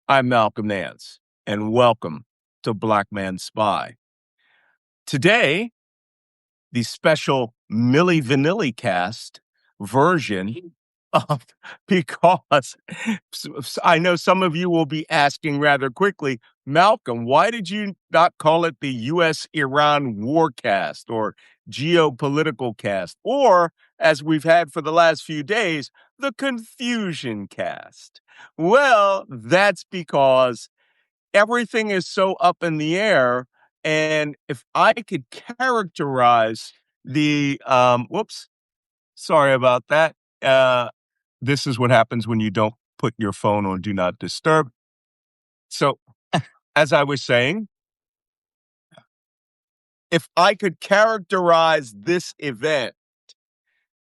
I'm Malcolm Nance, and welcome to Black Man Spy. Today, the special MILLI-VANILLI cast version of because I know some of you will be asking rather quickly, Malcolm, why did you not call it the U.S.-Iran war cast or geopolitical cast, or, as we've had for the last few days, the confusion cast? Well, that's because everything is so up in the air. And if I could characterize whoops, sorry about that. This is what happens when you don't put your phone on Do Not Disturb. So, as I was saying, if I could characterize this event,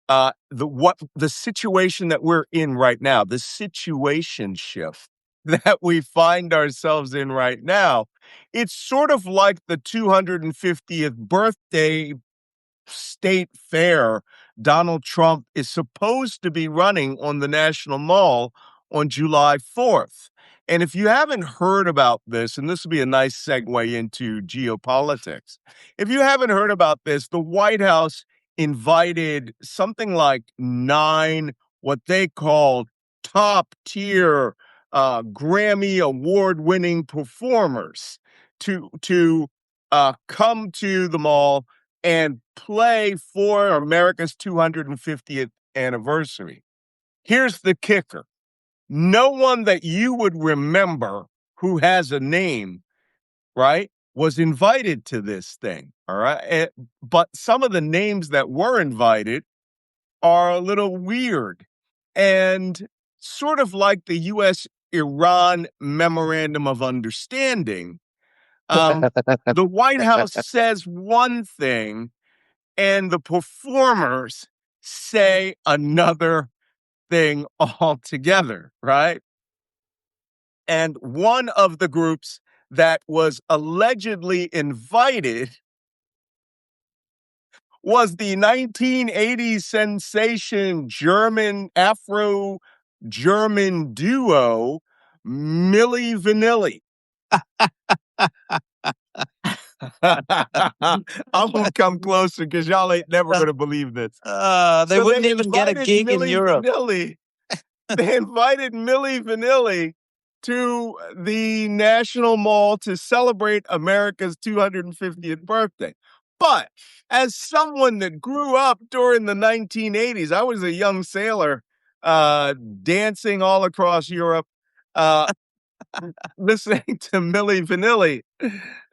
the situation that we're in right now, the situation shift that we find ourselves in right now, it's sort of like the 250th birthday state fair Donald Trump is supposed to be running on the National Mall on July 4th. And if you haven't heard about this, and this will be a nice segue into geopolitics, if you haven't heard about this, the White House invited something like 9 what they called top tier Grammy award winning performers to come to the mall and play for America's 250th anniversary. Here's the kicker. No one that you would remember who has a name, right, was invited to this thing, all right? But some of the names that were invited are a little weird. And sort of like the U.S.-Iran Memorandum of Understanding, the White House says one thing, and the performers say another thing altogether, right? And one of the groups that was allegedly invited was the 1980s sensation Afro-German duo, MILLI-VANILLI. I'm gonna come closer because y'all ain't never gonna believe this. They wouldn't even get a gig in Europe. They invited MILLI-VANILLI to the National Mall to celebrate America's 250th birthday. But as someone that grew up during the 1980s, I was a young sailor dancing all across Europe, listening to MILLI-VANILLI.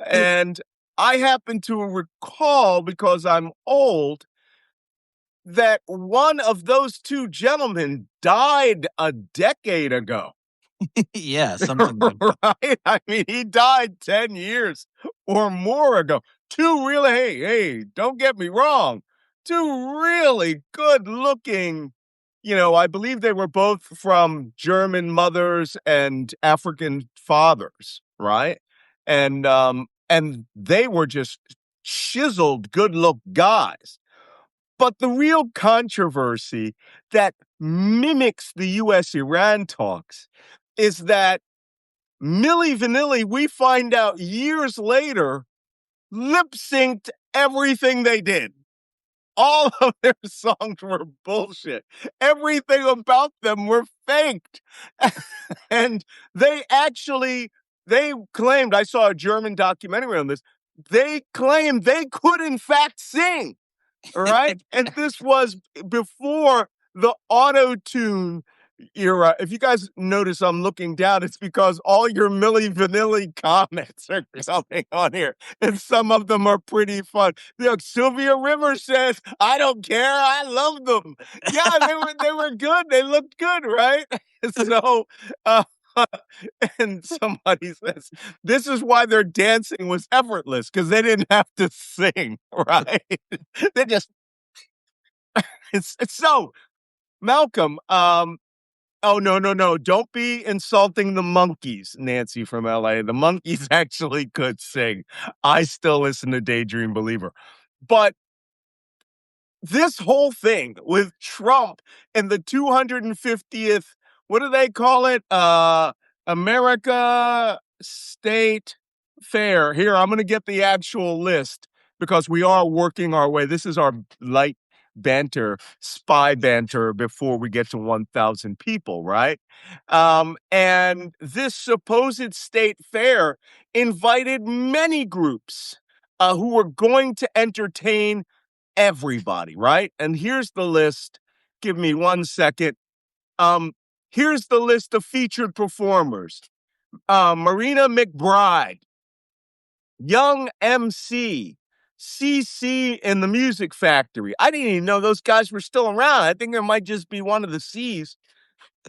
And I happen to recall, because I'm old, that one of those two gentlemen died a decade ago. Yeah, something like that. Right? I mean, he died 10 years or more ago. Two really, hey, don't get me wrong, two really good looking, I believe they were both from German mothers and African fathers, right? And they were just chiseled, good look guys. But the real controversy that mimics the U.S.-Iran talks is that MILLI-VANILLI, we find out years later, lip-synced everything they did. All of their songs were bullshit. Everything about them were faked. And they claimed, I saw a German documentary on this, they claimed they could in fact sing. All right. And this was before the auto-tune era. If you guys notice I'm looking down, it's because all your MILLI-VANILLI comments are coming on here. And some of them are pretty fun. Look, Sylvia Rivers says, I don't care. I love them. Yeah, they were good. They looked good, right? So and somebody says, this is why their dancing was effortless, because they didn't have to sing, right? They just it's so, Malcolm, oh, no. Don't be insulting the monkeys, Nancy from LA. The monkeys actually could sing. I still listen to Daydream Believer. But this whole thing with Trump and the 250th, what do they call it? America State Fair. Here, I'm going to get the actual list because we are working our way. This is our light banter, spy banter before we get to 1,000 people, right? And this supposed state fair invited many groups who were going to entertain everybody, right? And here's the list. Give me 1 second. Um, Here's the list of featured performers. Marina McBride, Young MC, CC in the Music Factory. I didn't even know those guys were still around. I think there might just be one of the C's.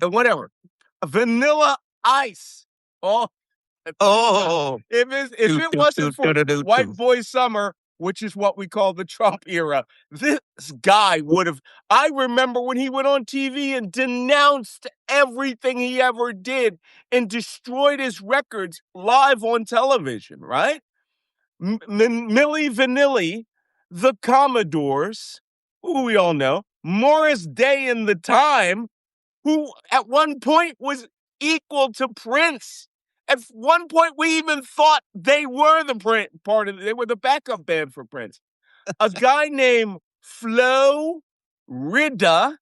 Whatever. Vanilla Ice. Oh, Oh, if it wasn't for White Boy Summer, which is what we call the Trump era, this guy would have. I remember when he went on TV and denounced everything he ever did and destroyed his records live on television, right? MILLI-VANILLI, the Commodores, who we all know, Morris Day in the Time, who at one point was equal to Prince. At one point, we even thought they were the they were the backup band for Prince. A guy named Flo Rida,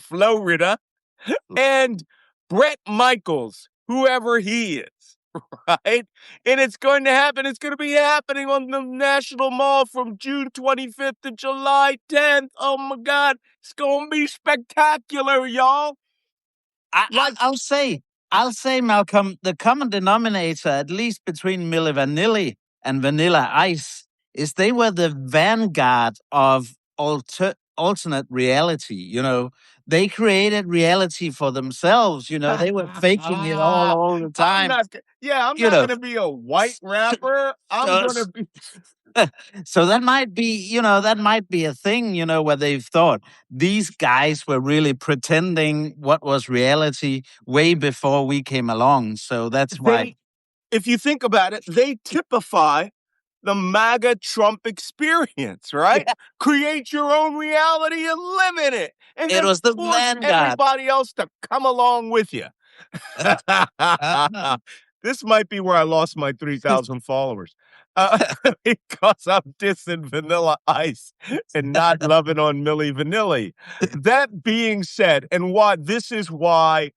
Flo Rida, and Brett Michaels, whoever he is, right? And it's going to happen. It's going to be happening on the National Mall from June 25th to July 10th. Oh my God. It's going to be spectacular, y'all. I'll say, Malcolm, the common denominator, at least between Milli Vanilli and Vanilla Ice, is they were the vanguard of alternate reality. They created reality for themselves. They were faking it all the time. I'm not going to be a white rapper. I'm going to be. So that might be a thing, where they've thought these guys were really pretending what was reality way before we came along. So that's why. If you think about it, they typify the MAGA Trump experience, right? Yeah. Create your own reality and live in it. And it was the force everybody else to come along with you. This might be where I lost my 3,000 followers. Because I'm dissing Vanilla Ice and not loving on Milli-Vanilli. That being said, and this is why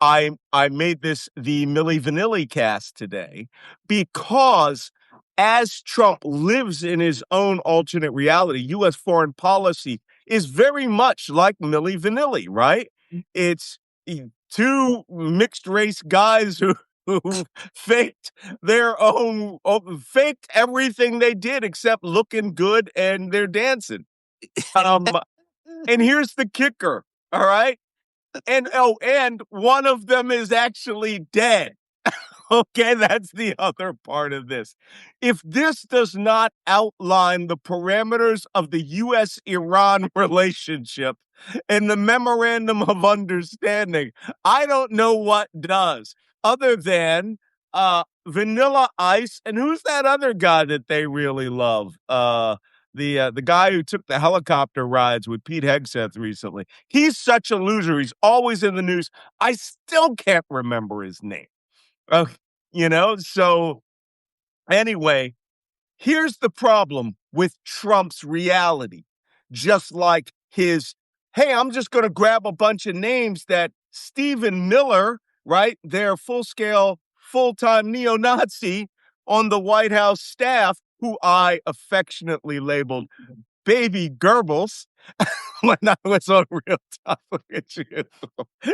I made this the Milli-Vanilli cast today, because as Trump lives in his own alternate reality, U.S. foreign policy is very much like Milli-Vanilli, right? It's two mixed race guys who faked faked everything they did except looking good and they're dancing. And here's the kicker, all right? And one of them is actually dead. Okay, that's the other part of this. If this does not outline the parameters of the U.S.-Iran relationship and the memorandum of understanding, I don't know what does, other than Vanilla Ice. And who's that other guy that they really love? The guy who took the helicopter rides with Pete Hegseth recently. He's such a loser. He's always in the news. I still can't remember his name. So anyway, here's the problem with Trump's reality. Just like his, hey, I'm just going to grab a bunch of names that Stephen Miller, right, their full-scale, full-time neo-Nazi on the White House staff, who I affectionately labeled Baby Goebbels when I was on Real Talk with you.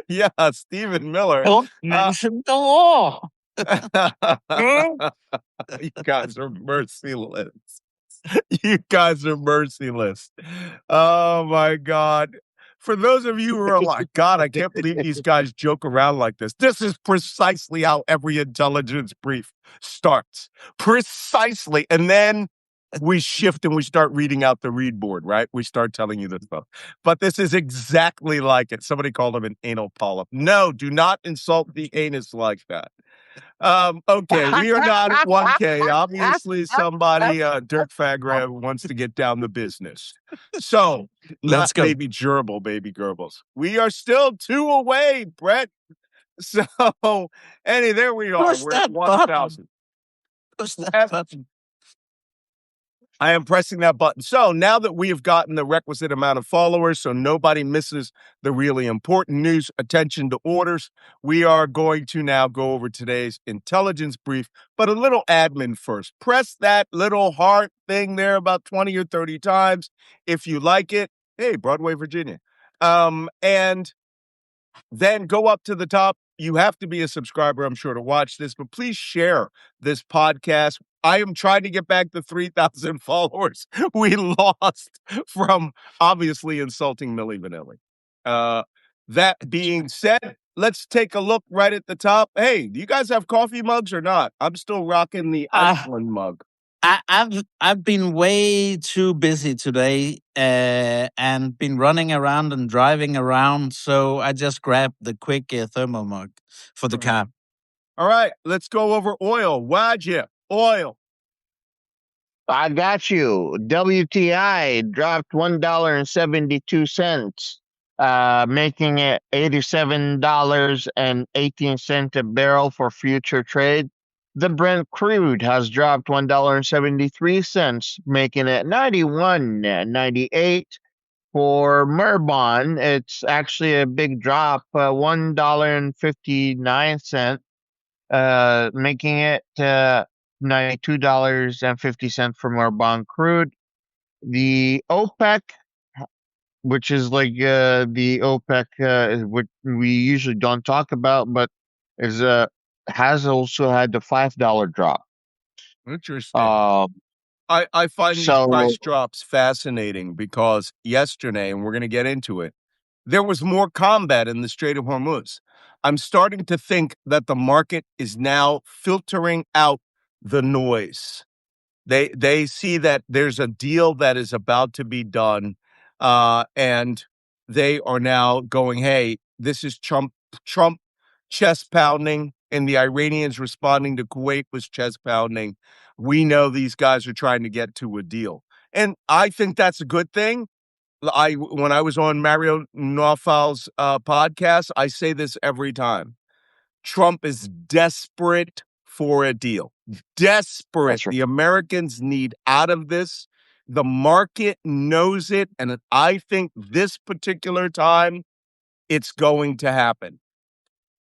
Yeah, Stephen Miller. Don't mention the war. You guys are merciless. You guys are merciless. Oh my God. For those of you who are like, God, I can't believe these guys joke around like this. This is precisely how every intelligence brief starts. Precisely. And then we shift and we start reading out the read board, right? We start telling you this stuff. But this is exactly like it. Somebody called him an anal polyp. No, do not insult the anus like that. Okay, we are not at 1K. Obviously, somebody, Dirk Fagra, wants to get down the business. So, let's go. Baby Gerbil, Baby Goebbels. We are still 2 away, Brett. So, Annie, there we are. Push We're at that button. 1,000. Push that button. I am pressing that button. So now that we have gotten the requisite amount of followers, so nobody misses the really important news, attention to orders, we are going to now go over today's intelligence brief, but a little admin first. Press that little heart thing there about 20 or 30 times if you like it. Hey, Broadway, Virginia. And then go up to the top. You have to be a subscriber, I'm sure, to watch this, but please share this podcast. I am trying to get back the 3,000 followers we lost from obviously insulting Milli Vanilli. That being said, let's take a look right at the top. Hey, do you guys have coffee mugs or not? I'm still rocking the Uh, Iceland mug. I've been way too busy today and been running around and driving around, so I just grabbed the quick thermal mug for the car. All right, let's go over oil. Wajeeh, oil. I got you. WTI dropped $1.72, making it $87.18 a barrel for future trade. The Brent crude has dropped $1.73, making it 91.98. For Merbon, it's actually a big drop, $1.59, making it $92.50 for Merbon crude. The OPEC, which is like the OPEC, which we usually don't talk about, but is has also had the $5 drop. Interesting. Um, I find these so price drops fascinating because yesterday, and we're going to get into it, there was more combat in the Strait of Hormuz. I'm starting to think that the market is now filtering out the noise. They see that there's a deal that is about to be done, and they are now going, "Hey, this is Trump chest pounding, and the Iranians responding to Kuwait was chest pounding. We know these guys are trying to get to a deal, and I think that's a good thing. When I was on Mario Nawfal's podcast, I say this every time. Trump is desperate for a deal. Desperate. that's right. The Americans need out of this. The market knows it. And I think this particular time, it's going to happen.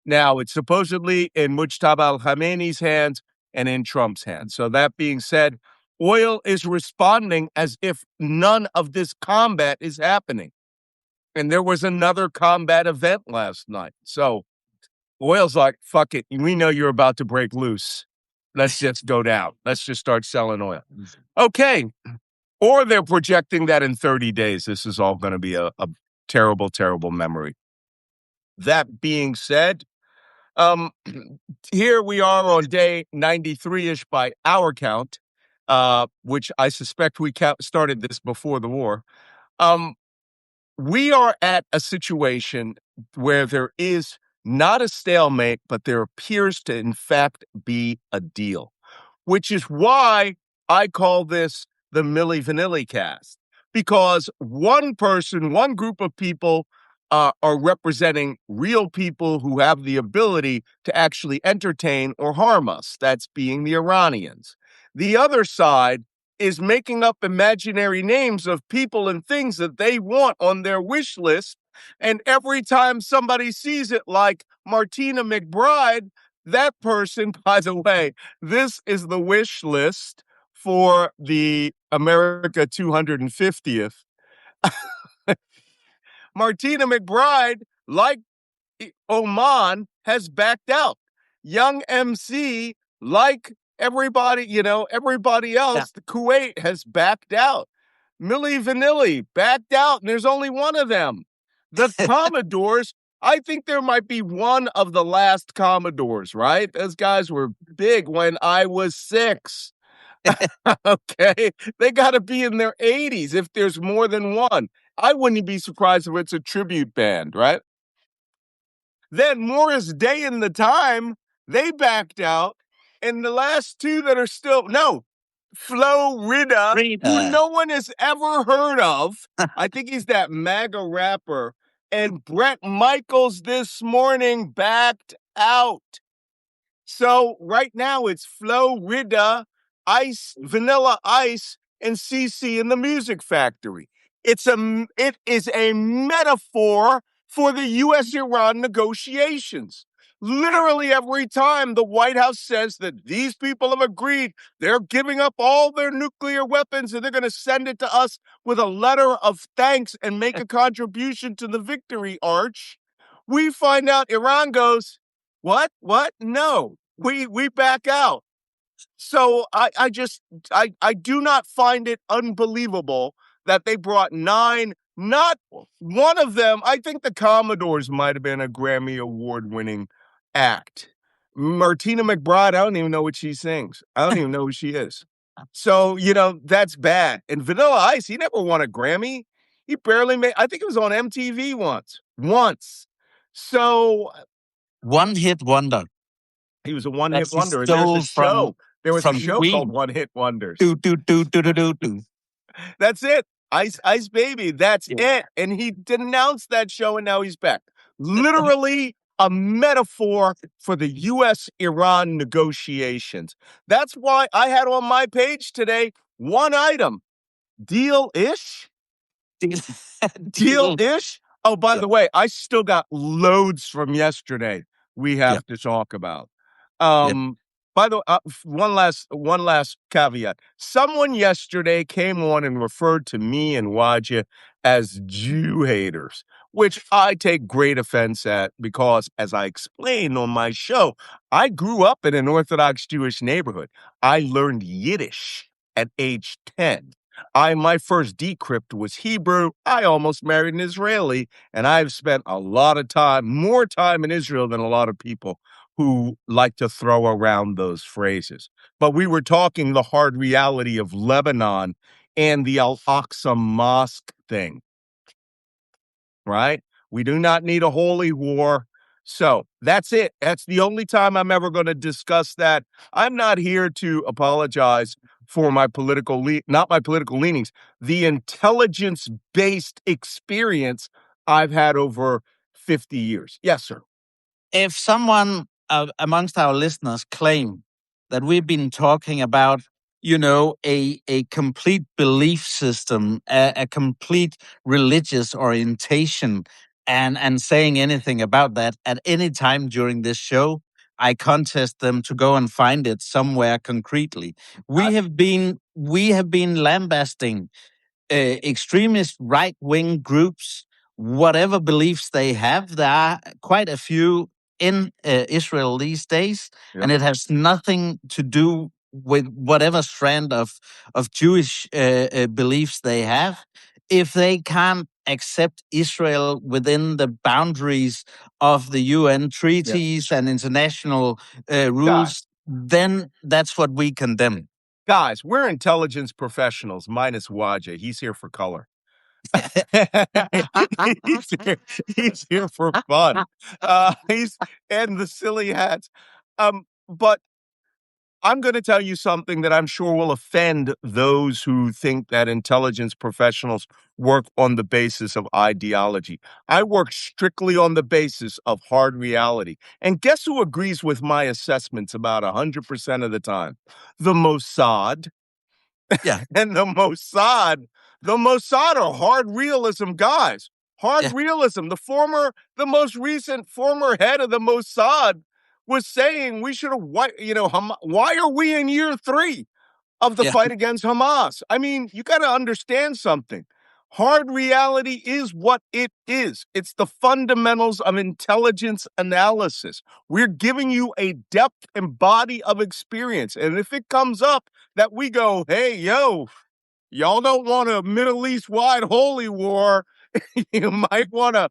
Now, it's supposedly in Mujtaba al-Khamenei's hands and in Trump's hands. So that being said, oil is responding as if none of this combat is happening. And there was another combat event last night. So oil's like, fuck it. We know you're about to break loose. Let's just go down. Let's just start selling oil. Okay. Or they're projecting that in 30 days, this is all going to be a terrible, terrible memory. That being said, here we are on day 93-ish by our count, which I suspect we started this before the war. We are at a situation where there is not a stalemate, but there appears to, in fact, be a deal, which is why I call this the Milli-Vanilli cast, because one person, one group of people are representing real people who have the ability to actually entertain or harm us. That's being the Iranians. The other side is making up imaginary names of people and things that they want on their wish list. And every time somebody sees it, like Martina McBride, that person, by the way, this is the wish list for the America 250th. Martina McBride, like Oman, has backed out. Young MC, like everybody else, the Kuwait has backed out. Milli-Vanilli backed out, and there's only one of them. The Commodores, I think there might be one of the last Commodores, right? Those guys were big when I was 6. Okay, they got to be in their 80s if there's more than one. I wouldn't be surprised if it's a tribute band, right? Then Morris Day and the Time, they backed out. And the last two that are still, no, Florida, who no one has ever heard of. I think he's that MAGA rapper. And Brett Michaels this morning backed out. So right now it's Florida, Ice, Vanilla Ice, and CC in the Music Factory. It is a metaphor for the U.S.-Iran negotiations. Literally every time the White House says that these people have agreed, they're giving up all their nuclear weapons and they're going to send it to us with a letter of thanks and make a contribution to the victory arch, we find out Iran goes, what? What? No, we back out. So I do not find it unbelievable that they brought nine, not one of them. I think the Commodores might have been a Grammy Award winning act. Martina McBride, I don't even know what she sings. I don't even know who she is. So, that's bad. And Vanilla Ice, he never won a Grammy. He barely made, I think it was on MTV once. Once. So One hit wonder he was a that one-hit she wonder, and there's a stole show. There was a from show called Queen. One Hit Wonders. Do do do do do do do. That's it. Ice Baby. That's Yeah. it. And he denounced that show, and now he's back. Literally a metaphor for the U.S.-Iran negotiations. That's why I had on my page today one item: deal-ish. Deal. Deal-ish. Oh, by Yeah. the way, I still got loads from yesterday we Yeah. have to talk about. Yeah. By the way, one last caveat. Someone yesterday came on and referred to me and Wajeeh as Jew haters, which I take great offense at because, as I explained on my show, I grew up in an Orthodox Jewish neighborhood. I learned Yiddish at age 10. My first decrypt was Hebrew. I almost married an Israeli, and I've spent a lot of time, more time in Israel than a lot of people who like to throw around those phrases. But we were talking the hard reality of Lebanon and the Al-Aqsa Mosque thing, right? We do not need a holy war. So that's it. That's the only time I'm ever going to discuss that. I'm not here to apologize for not my political leanings, the intelligence-based experience I've had over 50 years. Yes, sir. If someone amongst our listeners claim that we've been talking about, a complete belief system, a complete religious orientation, and saying anything about that at any time during this show, I contest them to go and find it somewhere concretely. We have been lambasting extremist right wing groups, whatever beliefs they have. There are quite a few in Israel these days, Yep. and it has nothing to do with whatever strand of Jewish beliefs they have. If they can't accept Israel within the boundaries of the UN treaties and international rules, then that's what we condemn. Guys, we're intelligence professionals, minus Wajeeh. He's here for color. he's here for fun. He's and the silly hats. But I'm going to tell you something that I'm sure will offend those who think that intelligence professionals work on the basis of ideology. I work strictly on the basis of hard reality. And guess who agrees with my assessments about 100% of the time? The Mossad. Yeah. And the Mossad are hard realism guys. Hard Yeah. realism. The most recent former head of the Mossad was saying we should have, why are we in year 3 of the Yeah. fight against Hamas? I mean, you got to understand something. Hard reality is what it is. It's the fundamentals of intelligence analysis. We're giving you a depth and body of experience. And if it comes up that we go, hey, yo, y'all don't want a Middle East wide holy war, you might want to,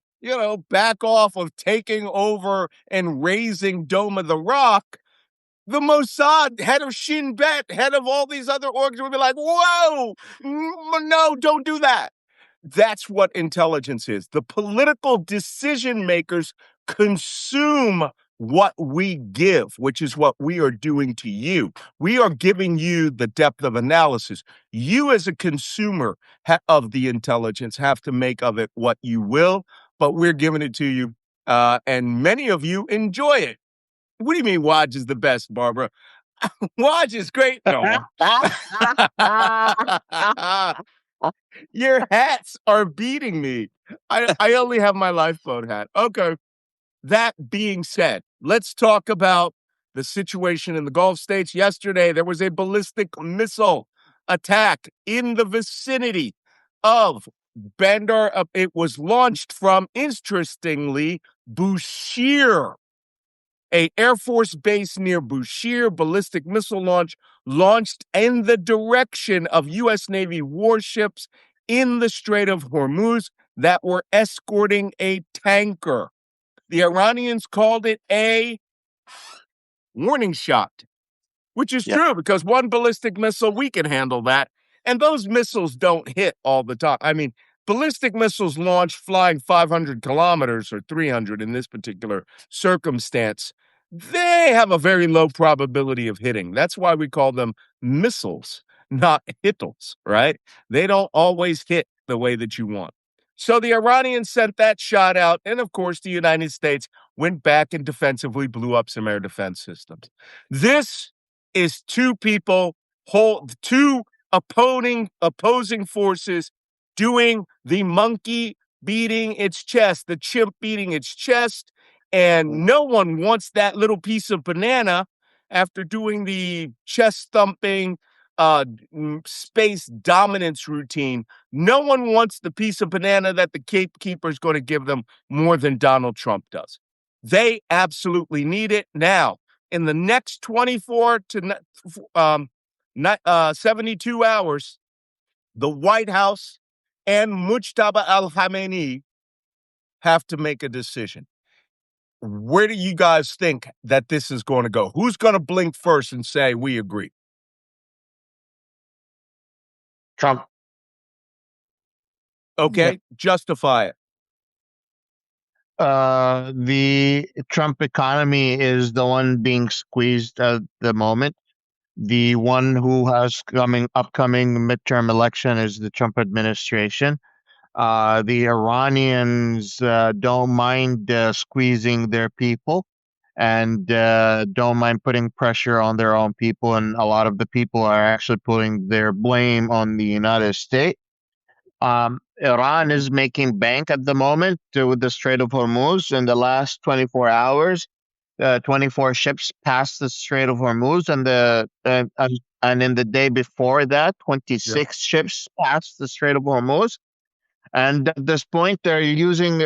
back off of taking over and raising Dome of the Rock. The Mossad, head of Shin Bet, head of all these other orgs would be like, whoa, no, don't do that. That's what intelligence is. The political decision makers consume what we give, which is what we are doing to you. We are giving you the depth of analysis. You, as a consumer of the intelligence, have to make of it what you will, but we're giving it to you, and many of you enjoy it. What do you mean Waj is the best, Barbara? Waj is great. No. Your hats are beating me. I only have my lifeboat hat. Okay. That being said, let's talk about the situation in the Gulf states. Yesterday, there was a ballistic missile attack in the vicinity of Bandar. It was launched from, interestingly, Bushehr, a Air Force base near Bushehr. Ballistic missile launch launched in the direction of U.S. Navy warships in the Strait of Hormuz that were escorting a tanker. The Iranians called it a warning shot, which is true because one ballistic missile, we can handle that. And those missiles don't hit all the time. I mean, ballistic missiles launch flying 500 kilometers or 300 in this particular circumstance. They have a very low probability of hitting. That's why we call them missiles, not hittles, right? They don't always hit the way that you want. So the Iranians sent that shot out. And of course, the United States went back and defensively blew up some air defense systems. This is two opposing forces doing the monkey beating its chest, the chimp beating its chest, and no one wants that little piece of banana after doing the chest thumping, space dominance routine. No one wants the piece of banana that the gatekeeper is going to give them more than Donald Trump does. They absolutely need it now. In the next 24 to 72 hours, the White House and Mujtaba al-Khamenei have to make a decision. Where do you guys think that this is going to go? Who's going to blink first and say, we agree? Trump. Okay, justify it. The Trump economy is the one being squeezed at the moment. The one who has upcoming midterm election is the Trump administration. The Iranians don't mind squeezing their people and don't mind putting pressure on their own people. And a lot of the people are actually putting their blame on the United States. Iran is making bank at the moment with the Strait of Hormuz. In the last 24 hours, 24 ships passed the Strait of Hormuz, and in the day before that, 26 ships passed the Strait of Hormuz. And at this point, they're using,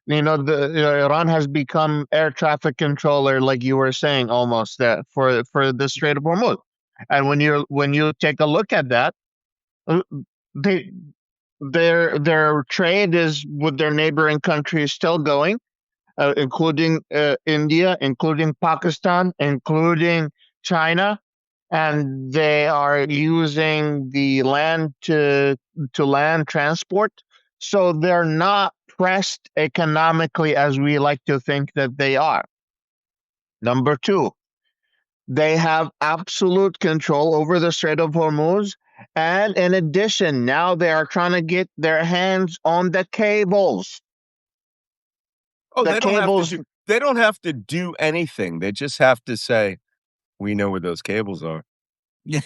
Iran has become air traffic controller, like you were saying, almost for the Strait of Hormuz. And when you take a look at that, they their trade is with their neighboring countries still going, including India, including Pakistan, including China, and they are using the land to land transport. So they're not pressed economically as we like to think that they are. Number two, they have absolute control over the Strait of Hormuz. And in addition, now they are trying to get their hands on the cables. Oh, they don't have to do anything. They just have to say, we know where those cables are. Yeah.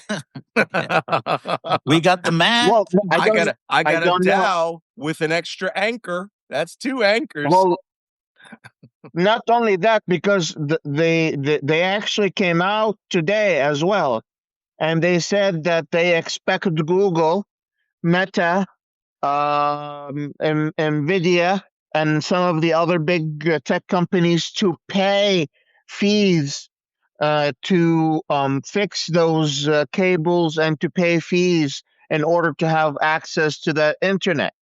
We got the map. Well, I got a dhow with an extra anchor. That's two anchors. Well, not only that, because they actually came out today as well, and they said that they expect Google, Meta, Nvidia, and some of the other big tech companies to pay fees to fix those cables and to pay fees in order to have access to the internet.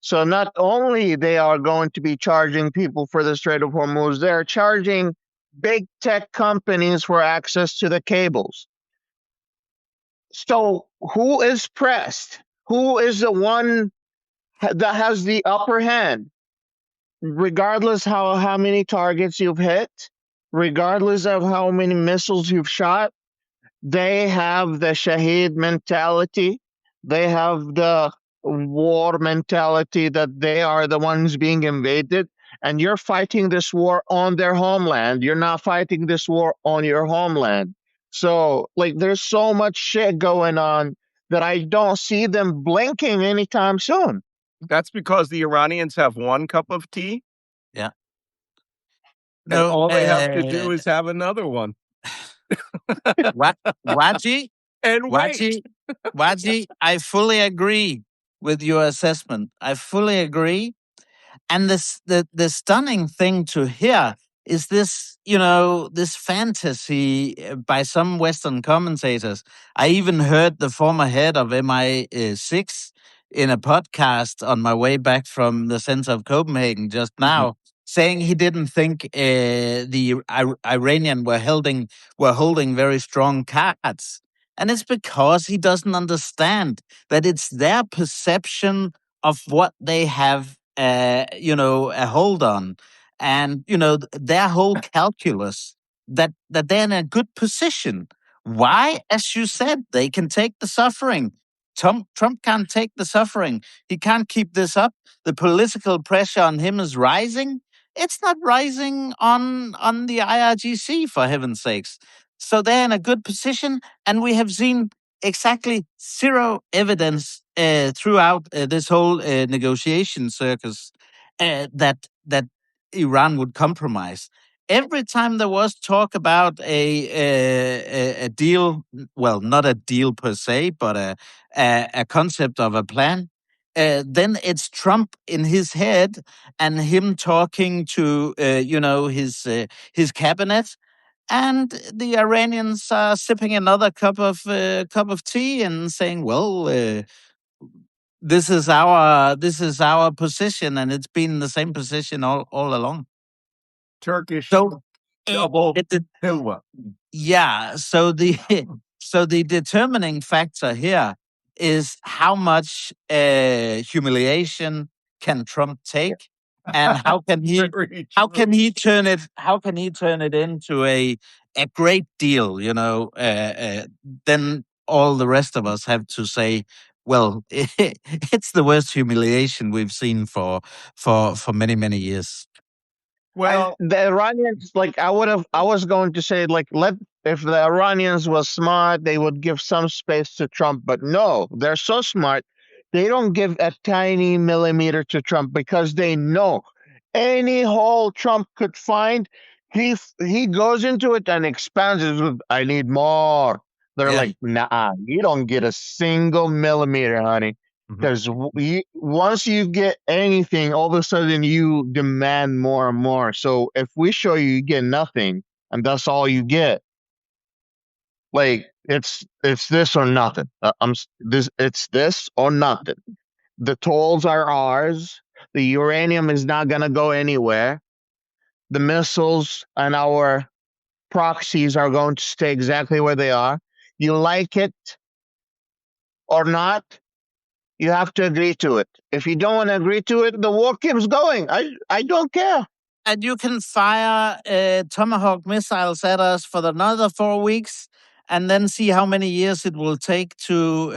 So not only they are going to be charging people for the Strait of Hormuz, they're charging big tech companies for access to the cables. So who is pressed? Who is the one that has the upper hand? Regardless how many targets you've hit, regardless of how many missiles you've shot, they have the Shaheed mentality. They have the war mentality that they are the ones being invaded, and you're fighting this war on their homeland. You're not fighting this war on your homeland. So, like, there's so much shit going on that I don't see them blinking anytime soon. That's because the Iranians have one cup of tea, Yeah. and No, all they have to do is have another one Wajeeh, and wait. Wajeeh, I fully agree with your assessment. I fully agree. And the stunning thing to hear is this, this fantasy by some Western commentators. I even heard the former head of MI6 in a podcast on my way back from the center of Copenhagen just Mhm. now, saying he didn't think the Iranian were holding very strong cards. And it's because he doesn't understand that it's their perception of what they have, a hold on, and their whole calculus that they're in a good position. Why? As you said, they can take the suffering. Trump can't take the suffering. He can't keep this up. The political pressure on him is rising. It's not rising on the IRGC, for heaven's sakes. So they're in a good position, and we have seen exactly zero evidence throughout this whole negotiation circus that Iran would compromise. Every time there was talk about a deal, well, not a deal per se, but a concept of a plan, then it's Trump in his head and him talking to his cabinet, and the Iranians are sipping another cup of tea and saying, "Well, this is our position, and it's been the same position all along." Turkish So, double it, hilwa. yeah. So the so the determining factor here is how much humiliation can Trump take, and how can he Very how true. can he turn it how can he turn it into a great deal? Then all the rest of us have to say, well, it's the worst humiliation we've seen for many, many years. And Well, the Iranians, like, I was going to say, like, if the Iranians was smart, they would give some space to Trump, but no, they're so smart, they don't give a tiny millimeter to Trump because they know any hole Trump could find, he goes into it and expands it with, I need more. They're Yeah. like, nah, you don't get a single millimeter, honey. mhm. Because once you get anything, all of a sudden you demand more and more. So if we show you, you get nothing, and that's all you get. Like, it's this or nothing. It's this or nothing. The tolls are ours. The uranium is not gonna go anywhere. The missiles and our proxies are going to stay exactly where they are. You like it or not, you have to agree to it. If you don't want to agree to it, the war keeps going. I don't care. And you can fire Tomahawk missiles at us for another 4 weeks, and then see how many years it will take to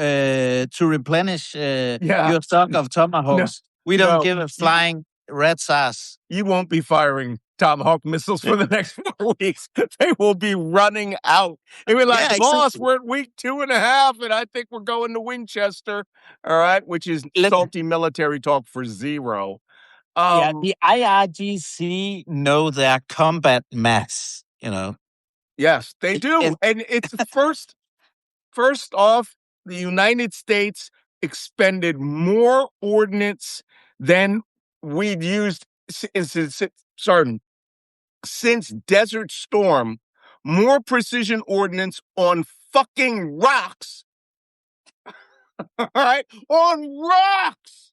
replenish Yeah. your stock of No, Tomahawks. We don't no, give a flying rat's ass. you won't be firing Tomahawk missiles for the next 4 weeks. They will be running out. They'll be like, Yeah, boss, exactly. we're at week 2.5, and I think we're going to Winchester. All right, which is Look, salty military talk for zero. yeah, Um, the IRGC know their combat mass. yes, they do. And And it's first off, the United States expended more ordnance than we'd used since Desert Storm, more precision ordnance on fucking rocks. All right, on rocks.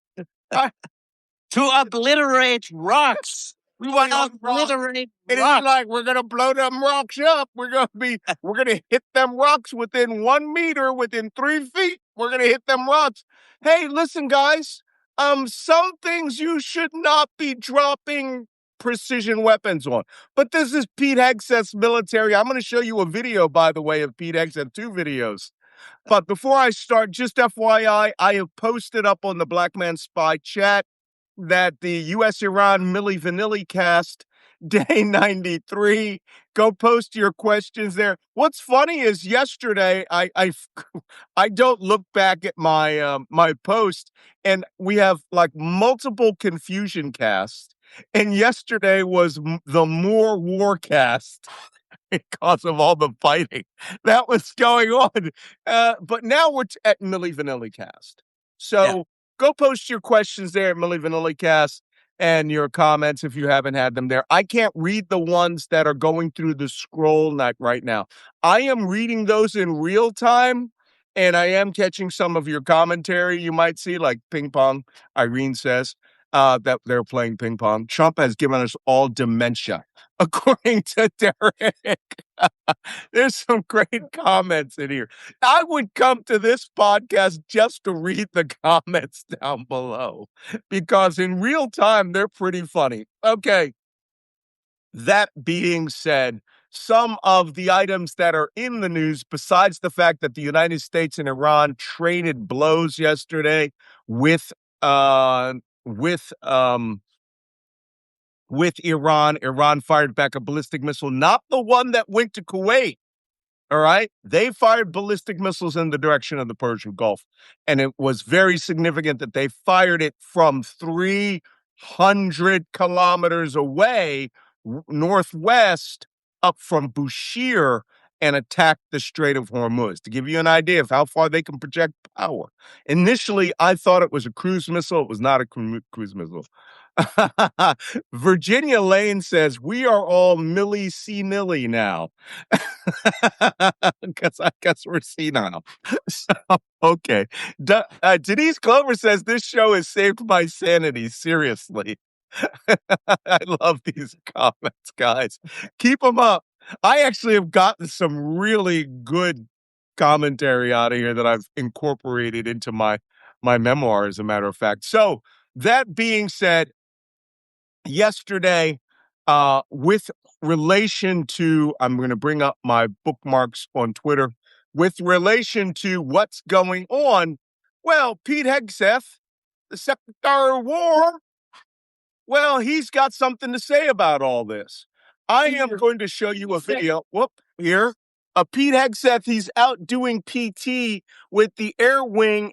Uh, to obliterate rocks. We want to on rocks. obliterate It isn't rocks. like we're gonna blow them rocks up. We're gonna hit them rocks within 1 meter, within 3 feet. We're gonna hit them rocks. Hey, listen, guys. Some things you should not be dropping precision weapons on. But this is Pete Hegseth's military. I'm gonna show you a video, by the way, of Pete Hegseth, 2 videos. But before I start, just FYI, I have posted up on the Black Man Spy chat that the U.S. Iran MILLI-VANILLI cast, day 93. Go post your questions there. What's funny is yesterday, I don't look back at my post, and we have like multiple confusion casts. And yesterday was the More War cast because of all the fighting that was going on. But now we're at MILLI-VANILLI cast. So go post your questions there at MILLI-VANILLI cast and your comments if you haven't had them there. I can't read the ones that are going through the scroll right now. I am reading those in real time, and I am catching some of your commentary you might see, like ping pong. Irene says that they're playing ping pong. Trump has given us all dementia, according to Derek. There's some great comments in here. I would come to this podcast just to read the comments down below because in real time, they're pretty funny. Okay. That being said, some of the items that are in the news, besides the fact that the United States and Iran traded blows yesterday with uh with um with Iran. Iran fired back a ballistic missile, not the one that went to Kuwait. All right. They fired ballistic missiles in the direction of the Persian Gulf. And it was very significant that they fired it from 300 kilometers away, northwest, up from Bushehr, and attacked the Strait of Hormuz. To give you an idea of how far they can project power. Initially, I thought it was a cruise missile. It was not a cruise missile. Virginia Lane says, we are all milli now. Because I guess we're senile. So, okay. Denise Clover says, this show has saved my sanity. Seriously. I love these comments, guys. Keep them up. I actually have gotten some really good commentary out of here that I've incorporated into my memoir, as a matter of fact. So, that being said, yesterday, with relation to, I'm going to bring up my bookmarks on Twitter, with relation to what's going on, well, Pete Hegseth, the Secretary of War, well, he's got something to say about all this. I am going to show you a video. Here. Pete Hegseth, he's out doing PT with the air wing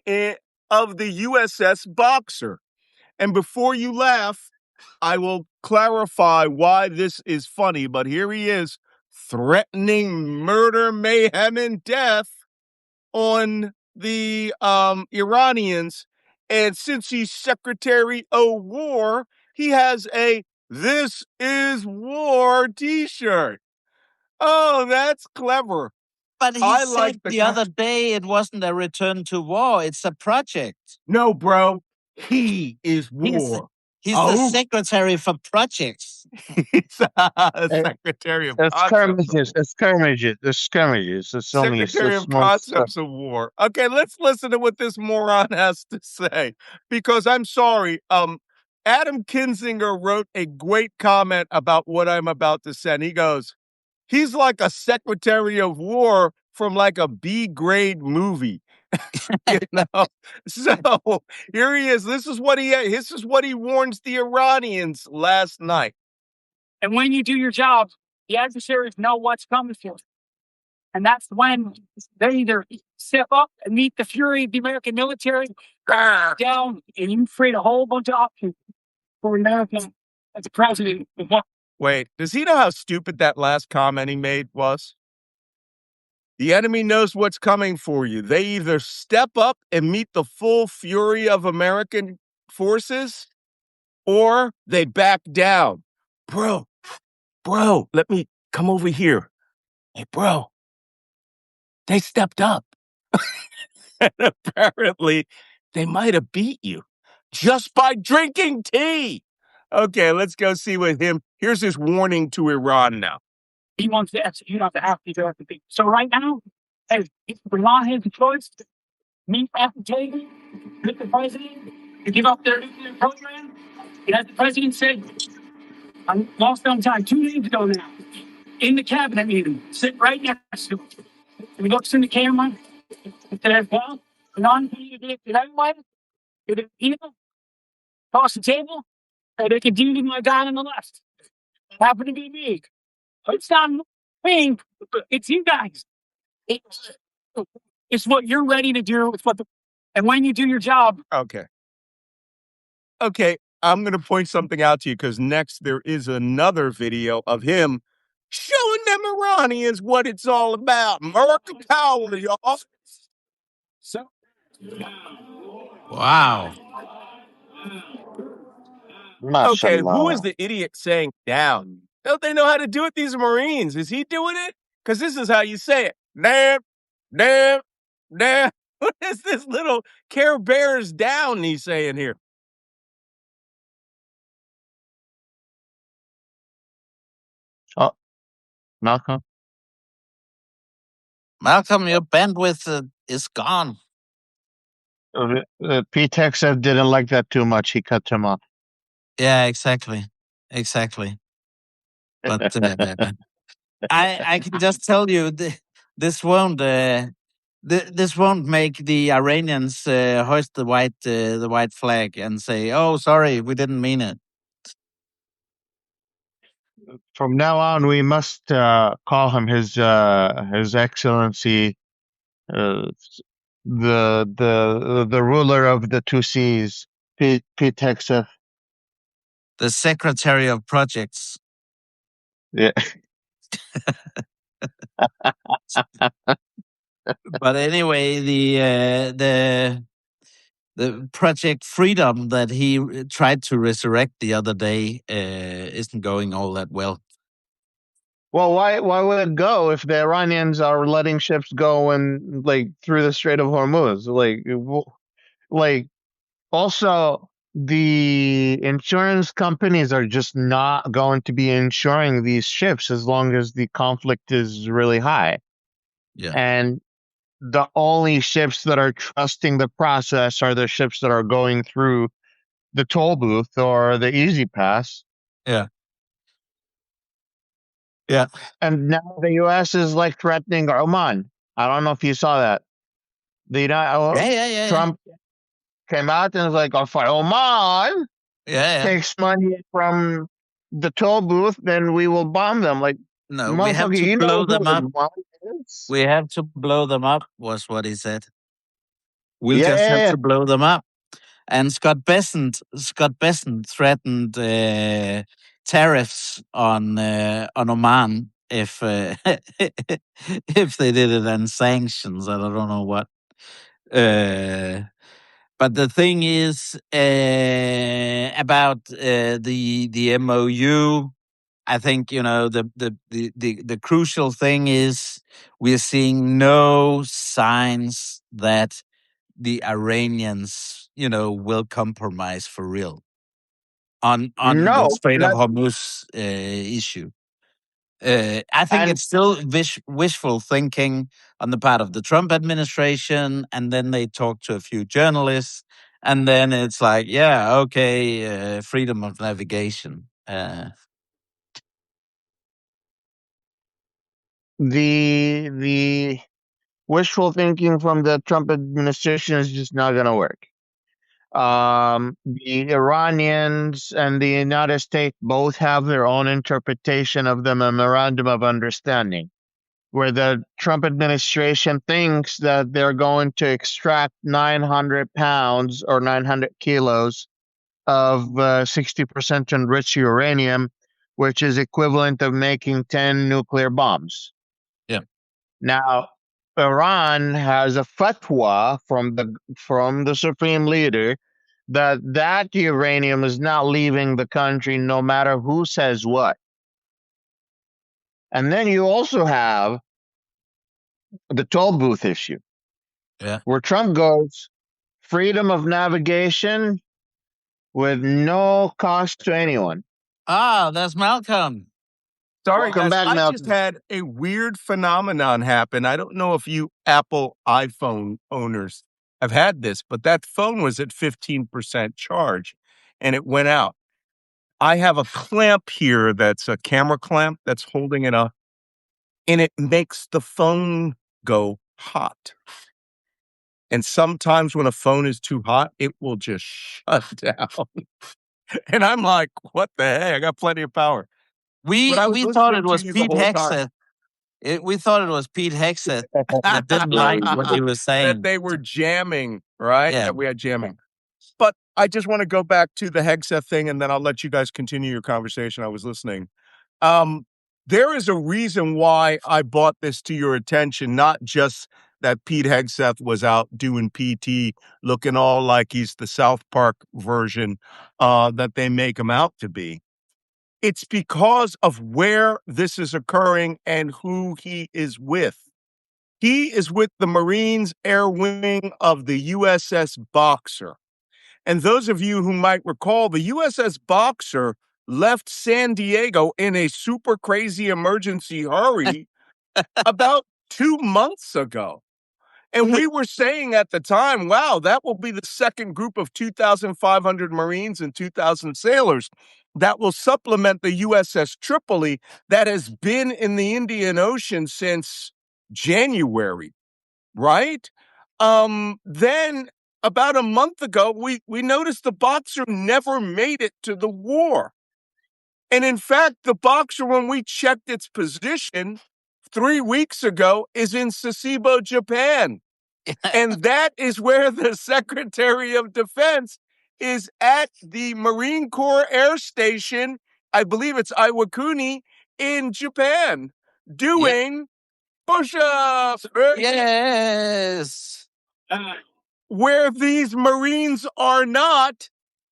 of the USS Boxer. And before you laugh, I will clarify why this is funny, but here he is threatening murder, mayhem, and death on the Iranians. And since he's Secretary of War, he has a "This is War" t-shirt. Oh, that's clever. But he said the other day it wasn't a return to war, it's a project. No, bro. He is war. He's the secretary for projects. He's a secretary of skirmishes. Skirmishes. It's only Secretary of Concepts of War. Okay, let's listen to what this moron has to say. Because I'm sorry, Adam Kinzinger wrote a great comment about what I'm about to say. And he goes, he's like a Secretary of War from like a B-grade movie. You know? So here he is. This is what he warns the Iranians last night. And when you do your job, the adversaries know what's coming for you. And that's when they either step up and meet the fury of the American military, down, and you create a whole bunch of options for America as a president. Wait, does he know how stupid that last comment he made was? The enemy knows what's coming for you. They either step up and meet the full fury of American forces, or they back down. Bro, let me come over here. Hey, bro, they stepped up. And apparently, they might have beat you just by drinking tea. Okay, let's go see with him. Here's his warning to Iran now. He wants to execute on behalf of the people. So right now, if Iran has a choice, meet at the table with the president to give up their nuclear program. And as the president said, I lost on time 2 days ago now, in the cabinet meeting, sit right next to him. And he looks in the camera and says, well, Iran needed it anyway. It is either across the table, and they can do to my guy on the left. Happen to be me. It's not me, it's you guys. It's, it's what you're ready to do. And when you do your job. Okay. Okay, I'm going to point something out to you because next there is another video of him showing them Iranians what it's all about. America power, y'all. So. Wow. Okay, who is Mashallah. the idiot saying down? Don't they know how to do it, these Marines? Is he doing it? Because this is how you say it. Damn, damn, damn. What is this little Care Bears down he's saying here? Oh, Malcolm. Malcolm, your bandwidth is gone. P-Tex didn't like that too much. He cut him off. Yeah, exactly. Exactly. But I can just tell you this won't this won't make the Iranians hoist the white flag and say, "Oh, sorry, we didn't mean it." From now on, we must call him His Excellency, the ruler of the two seas, P-Tex. The Secretary of Projects. Yeah. But anyway, the Project Freedom that he tried to resurrect the other day isn't going all that well. Well, why would it go if the Iranians are letting ships go and like through the Strait of Hormuz? Like also the insurance companies are just not going to be insuring these ships as long as the conflict is really high. Yeah. And the only ships that are trusting the process are the ships that are going through the toll booth or the Easy Pass. Yeah. Yeah. And now the U.S. is like threatening Oman. I don't know if you saw that. Yeah. Trump came out and was like, if Oman Yeah. takes money from the toll booth, then we will bomb them. Like, No, we have motherfucker, to you know blow who them up. Oman is? We have to blow them up, was what he said. We'll Yeah, just yeah, have yeah. to blow them up. And Scott Bessent threatened tariffs on Oman if if they did it, and sanctions. I don't know what. But the thing is about the MOU. I think the crucial thing is we're seeing no signs that the Iranians, will compromise for real on the No, Strait of not, Hormuz issue. I think and it's still wishful thinking on the part of the Trump administration, and then they talk to a few journalists, and then it's like, yeah, okay, freedom of navigation. the wishful thinking from the Trump administration is just not going to work. The Iranians and the United States both have their own interpretation of the memorandum of understanding, where the Trump administration thinks that they're going to extract 900 pounds or 900 kilos of 60% enriched uranium, which is equivalent of making 10 nuclear bombs. Yeah. Now, Iran has a fatwa from the supreme leader that uranium is not leaving the country no matter who says what. And then you also have the toll booth issue. Yeah. Where Trump goes, freedom of navigation with no cost to anyone. Ah, that's Malcolm. Sorry, Welcome guys. back, I Malcolm. just had a weird phenomenon happen. I don't know if you Apple iPhone owners have had this, but that phone was at 15% charge and it went out. I have a clamp here that's a camera clamp that's holding it up, and it makes the phone go hot. And sometimes when a phone is too hot, it will just shut down. And I'm like, what the heck? I got plenty of power. But I was We thought listening it to was you the Pete whole time. Hexeth. We thought it was Pete Hexeth that didn't like what you were That saying. they were jamming, right? Yeah. That we had jamming. But I just want to go back to the Hegseth thing, and then I'll let you guys continue your conversation. I was listening. There is a reason why I brought this to your attention, not just that Pete Hegseth was out doing PT, looking all like he's the South Park version that they make him out to be. It's because of where this is occurring and who he is with. He is with the Marines Air Wing of the USS Boxer. And those of you who might recall, the USS Boxer left San Diego in a super crazy emergency hurry about 2 months ago. And we were saying at the time, wow, that will be the second group of 2,500 Marines and 2,000 sailors that will supplement the USS Tripoli that has been in the Indian Ocean since January, right? Then about a month ago, we noticed the Boxer never made it to the war. And in fact, the Boxer, when we checked its position 3 weeks ago, is in Sasebo, Japan. And that is where the Secretary of Defense is at the Marine Corps Air Station, I believe it's Iwakuni, in Japan, doing push-ups. Yes. Where these Marines are not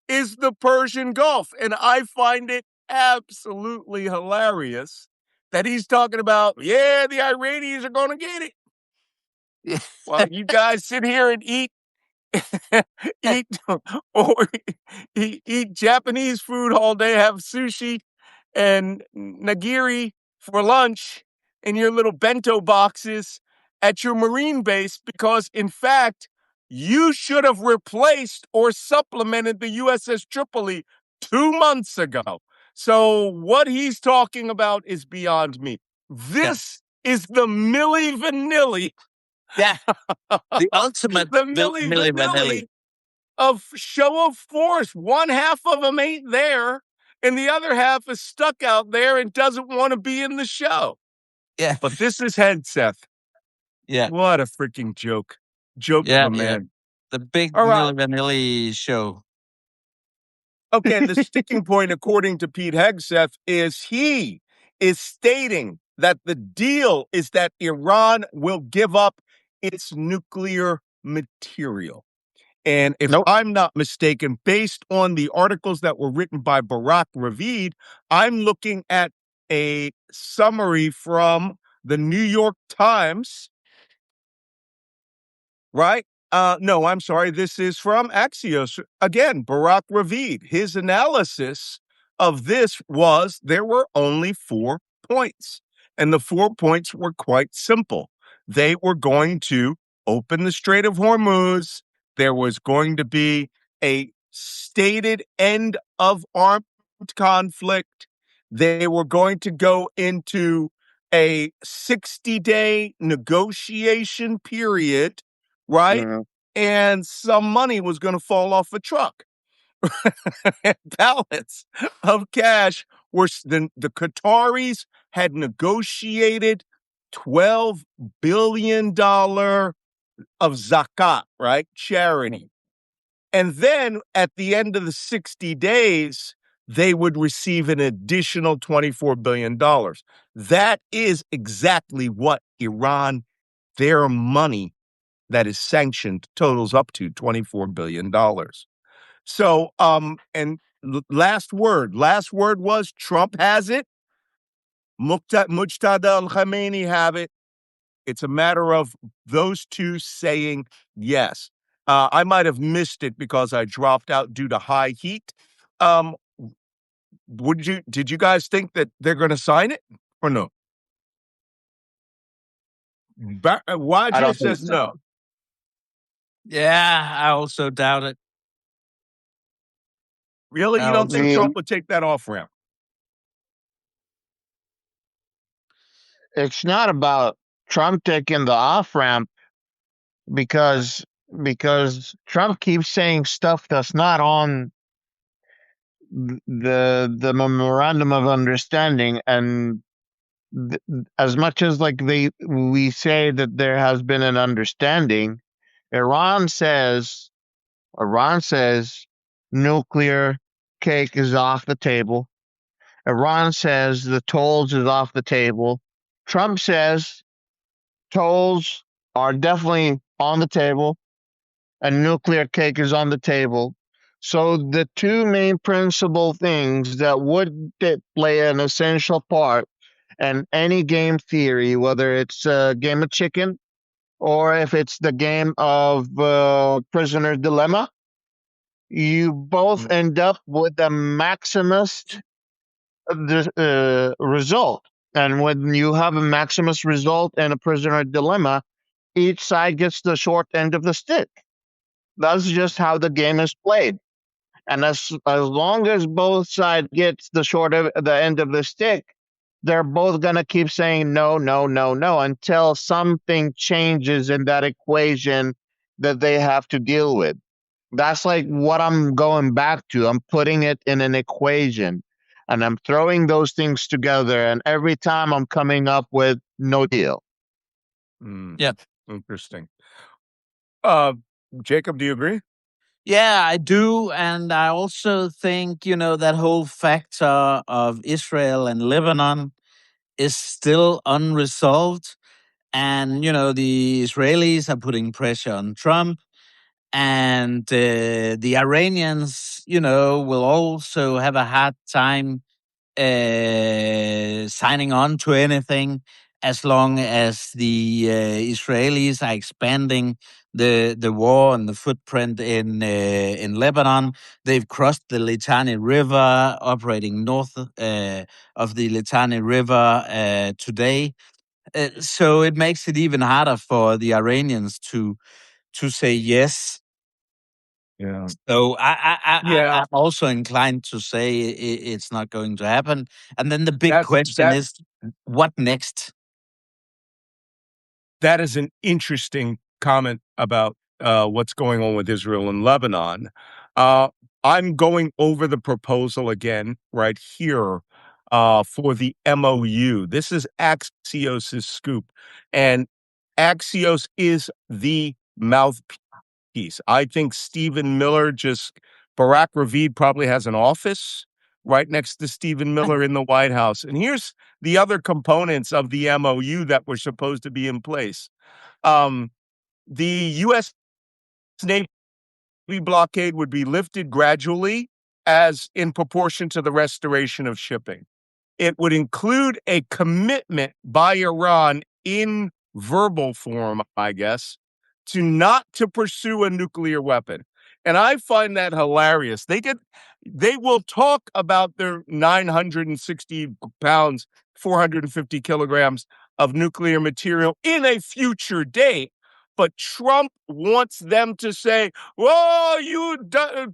is the Persian Gulf. And I find it absolutely hilarious that he's talking about, yeah, the Iranians are going to get it. Well, you guys sit here and eat eat or eat Japanese food all day, have sushi and nigiri for lunch in your little bento boxes at your Marine base because, in fact, you should have replaced or supplemented the USS Tripoli 2 months ago. So what he's talking about is beyond me. This is the Milli Vanilli. Yeah. The ultimate The Milli Milli Vanilli Vanilli. of show of force. One half of them ain't there, and the other half is stuck out there and doesn't want to be in the show. Yeah. But this is Hegseth. Yeah. What a freaking joke. Joke of Yeah. a man. The big All right. Milli Vanilli show. Okay, the sticking point, according to Pete Hegseth, is he is stating that the deal is that Iran will give up its nuclear material. And if Nope. I'm not mistaken, based on the articles that were written by Barack Ravid, I'm looking at a summary from the New York Times, right? No, I'm sorry. This is from Axios. Again, Barack Ravid. His analysis of this was there were only 4 points, and the 4 points were quite simple. They were going to open the Strait of Hormuz. There was going to be a stated end of armed conflict. They were going to go into a 60-day negotiation period, right? Mhm. And some money was going to fall off a truck. Balance of cash were the Qataris had negotiated $12 billion of zakat, right? Charity. And then at the end of the 60 days, they would receive an additional $24 billion. That is exactly what Iran, their money that is sanctioned, totals up to $24 billion. So, and last word was Trump has it. Mujtada al-Khamenei have it. It's a matter of those two saying yes. I might have missed it because I dropped out due to high heat. Um, did you guys think that they're going to sign it or no? I Wajeeh don't think says so. no. Yeah, I also doubt it. Really? You I don't think also Trump would take that off ramp? It's not about Trump taking the off ramp because because Trump keeps saying stuff that's not on the memorandum of understanding, and as much as like we say that there has been an understanding, Iran says Iran says nuclear cake is off the table. Iran says the tolls is off the table. Trump says tolls are definitely on the table and nuclear cake is on the table. So the two main principal things that would play an essential part in any game theory, whether it's a game of chicken or if it's the game of prisoner dilemma, you both end up with a maximist result. And when you have a maximist result and a prisoner dilemma, each side gets the short end of the stick. That's just how the game is played. And as long as both sides gets the end of the stick, they're both gonna keep saying no, no, no, no until something changes in that equation that they have to deal with. That's like what I'm going back to. I'm putting it in an equation and I'm throwing those things together. And every time I'm coming up with no deal. Yeah. Interesting. Jacob, do you agree? Yeah, I do. And I also think, that whole factor of Israel and Lebanon is still unresolved. And, the Israelis are putting pressure on Trump. And the Iranians, will also have a hard time signing on to anything as long as the Israelis are expanding the war and the footprint in Lebanon. They've crossed the Litani River, operating north of the Litani River today. So it makes it even harder for the Iranians to say yes. Yeah. So Yeah. I'm also inclined to say it's not going to happen. And then the big question That is, what next? that is an interesting comment about what's going on with Israel and Lebanon. I'm going over the proposal again right here for the MOU. This is Axios's scoop, and Axios is the mouthpiece. I think Stephen Miller Barack Ravid probably has an office right next to Stephen Miller in the White House. And here's the other components of the MOU that were supposed to be in place. The U.S. Navy blockade would be lifted gradually as in proportion to the restoration of shipping. It would include a commitment by Iran in verbal form, I guess, to not to pursue a nuclear weapon. And I find that hilarious. They will talk about their 960 pounds, 450 kilograms of nuclear material in a future date. But Trump wants them to say, "Oh,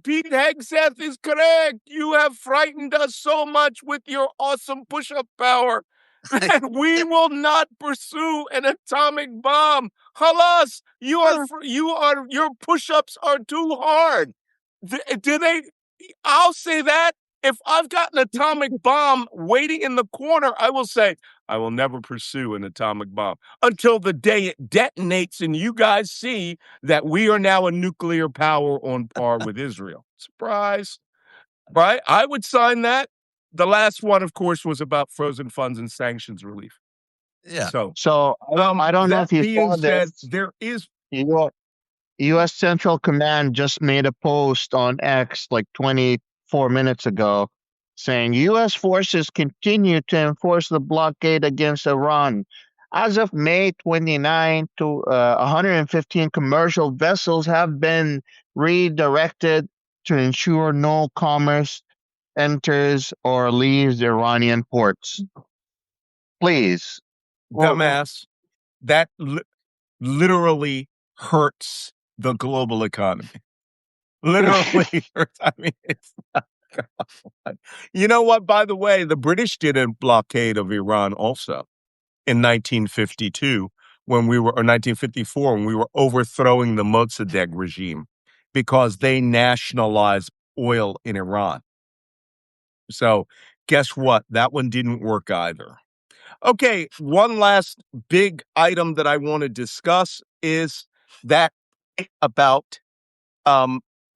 Pete Hegseth is correct. You have frightened us so much with your awesome push-up power that we will not pursue an atomic bomb. Halas, your push-ups are too hard." Do they? I'll say that. If I've got an atomic bomb waiting in the corner, I will say, I will never pursue an atomic bomb until the day it detonates and you guys see that we are now a nuclear power on par with Israel. Surprise. Right? I would sign that. The last one, of course, was about frozen funds and sanctions relief. Yeah. So I don't know if you saw this. There is U.S. Central Command just made a post on X like 24 minutes ago saying U.S. forces continue to enforce the blockade against Iran. As of May 29, 115 commercial vessels have been redirected to ensure no commerce enters or leaves Iranian ports. Please. dumbass. That literally hurts the global economy. Literally hurts. I mean, it's God. You know what? By the way, the British did a blockade of Iran also in 1952 when we were, or 1954, when we were overthrowing the Mossadegh regime because they nationalized oil in Iran. So guess what? That one didn't work either. Okay, one last big item that I want to discuss is that about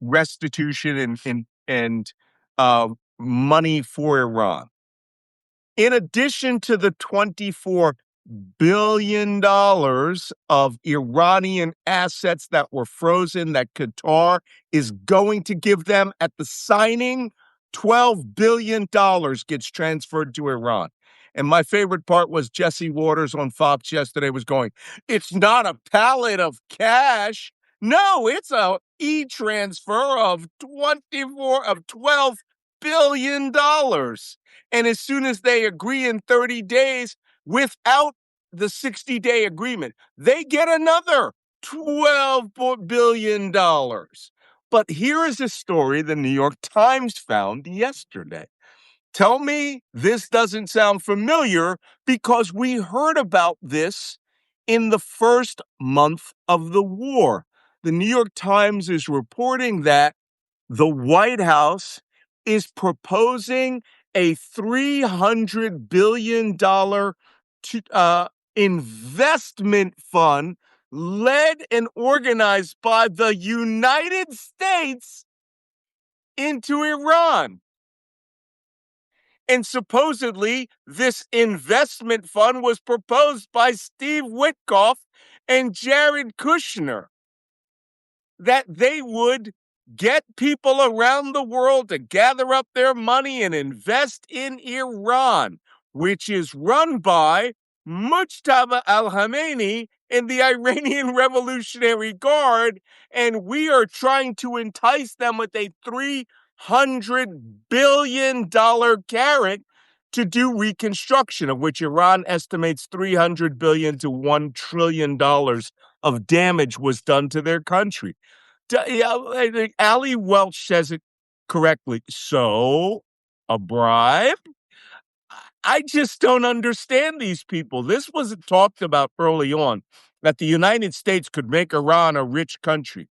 restitution and money for Iran. In addition to the $24 billion of Iranian assets that were frozen that Qatar is going to give them at the signing, $12 billion gets transferred to Iran. And my favorite part was Jesse Waters on Fox yesterday was going, it's not a pallet of cash. No, it's a e-transfer of $12 billion. And as soon as they agree in 30 days without the 60-day agreement, they get another $12 billion. But here is a story the New York Times found yesterday. Tell me this doesn't sound familiar because we heard about this in the first month of the war. The New York Times is reporting that the White House is proposing a $300 billion investment fund led and organized by the United States into Iran. And supposedly, this investment fund was proposed by Steve Witkoff and Jared Kushner, that they would get people around the world to gather up their money and invest in Iran, which is run by Mujtaba al-Khamenei and the Iranian Revolutionary Guard, and we are trying to entice them with a $300 billion carrot to do reconstruction, of which Iran estimates $300 billion to $1 trillion of damage was done to their country. I think Ali Welch says it correctly. So, a bribe? I just don't understand these people. This was talked about early on, that the United States could make Iran a rich country,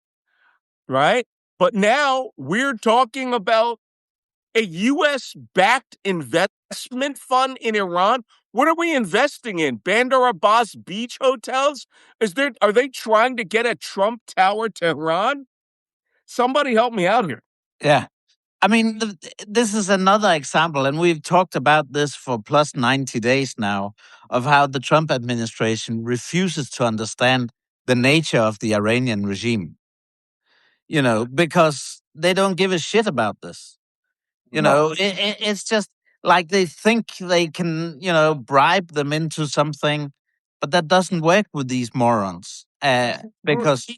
right? But now we're talking about a U.S.-backed investment fund in Iran. What are we investing in? Bandar Abbas beach hotels? Are they trying to get a Trump Tower to Iran? Somebody help me out here. Yeah. I mean, this is another example, and we've talked about this for plus 90 days now, of how the Trump administration refuses to understand the nature of the Iranian regime, because they don't give a shit about this. It's just like they think they can, bribe them into something, but that doesn't work with these morons. Because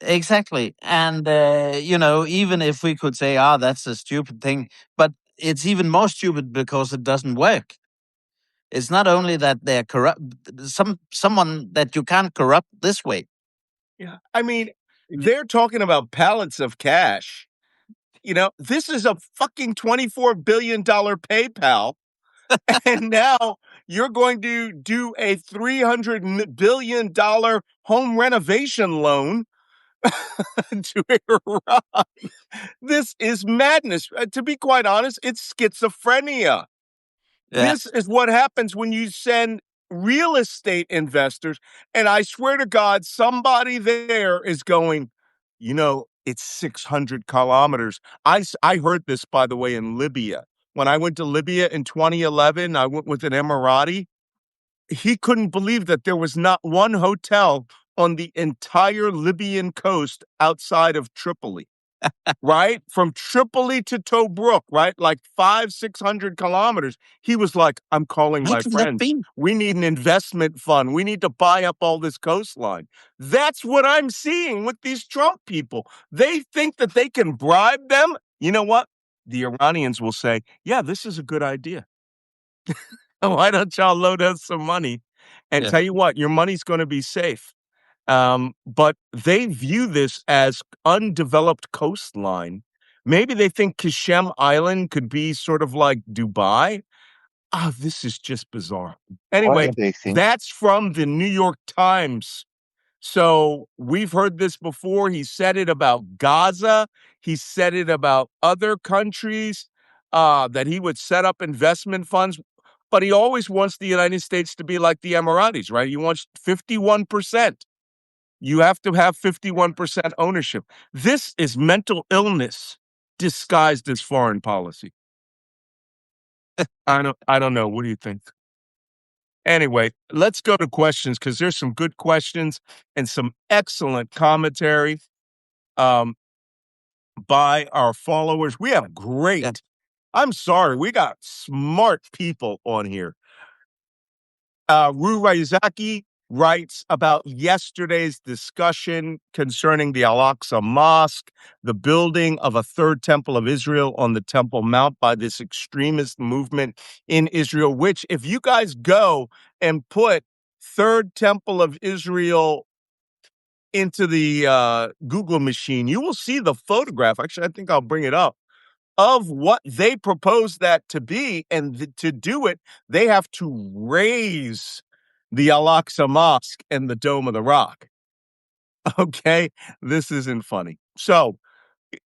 exactly. And, even if we could say, that's a stupid thing, but it's even more stupid because it doesn't work. It's not only that they're corrupt, someone that you can't corrupt this way. Yeah. I mean, they're talking about pallets of cash. This is a fucking $24 billion PayPal. And now you're going to do a $300 billion home renovation loan to Iran. This is madness. To be quite honest, it's schizophrenia. Yeah. This is what happens when you send real estate investors. And I swear to God, somebody there is going, it's 600 kilometers. I heard this, by the way, in Libya. When I went to Libya in 2011, I went with an Emirati. He couldn't believe that there was not one hotel on the entire Libyan coast outside of Tripoli. Right? From Tripoli to Tobruk, right? Like 600 kilometers. He was like, I'm calling my friends. We need an investment fund. We need to buy up all this coastline. That's what I'm seeing with these Trump people. They think that they can bribe them. You know what? The Iranians will say, yeah, this is a good idea. Why don't y'all load us some money? And tell you what, your money's going to be safe. But they view this as undeveloped coastline. Maybe they think Qashem Island could be sort of like Dubai. Oh, this is just bizarre. What Anyway, do they think? that's from the New York Times. So we've heard this before. He said it about Gaza. He said it about other countries, that he would set up investment funds. But he always wants the United States to be like the Emiratis, right? He wants 51%. You have to have 51% ownership. This is mental illness disguised as foreign policy. I don't know. What do you think? Anyway, let's go to questions because there's some good questions and some excellent commentary um, by our followers. We have great. I'm sorry, we got smart people on here. Ru Raizaki writes about yesterday's discussion concerning the Al-Aqsa Mosque, the building of a third temple of Israel on the Temple Mount by this extremist movement in Israel, which if you guys go and put third temple of Israel into the Google machine, you will see the photograph. Actually, I think I'll bring it up of what they propose that to be. And to do it, they have to raise the Al-Aqsa Mosque and the Dome of the Rock. Okay, this isn't funny. So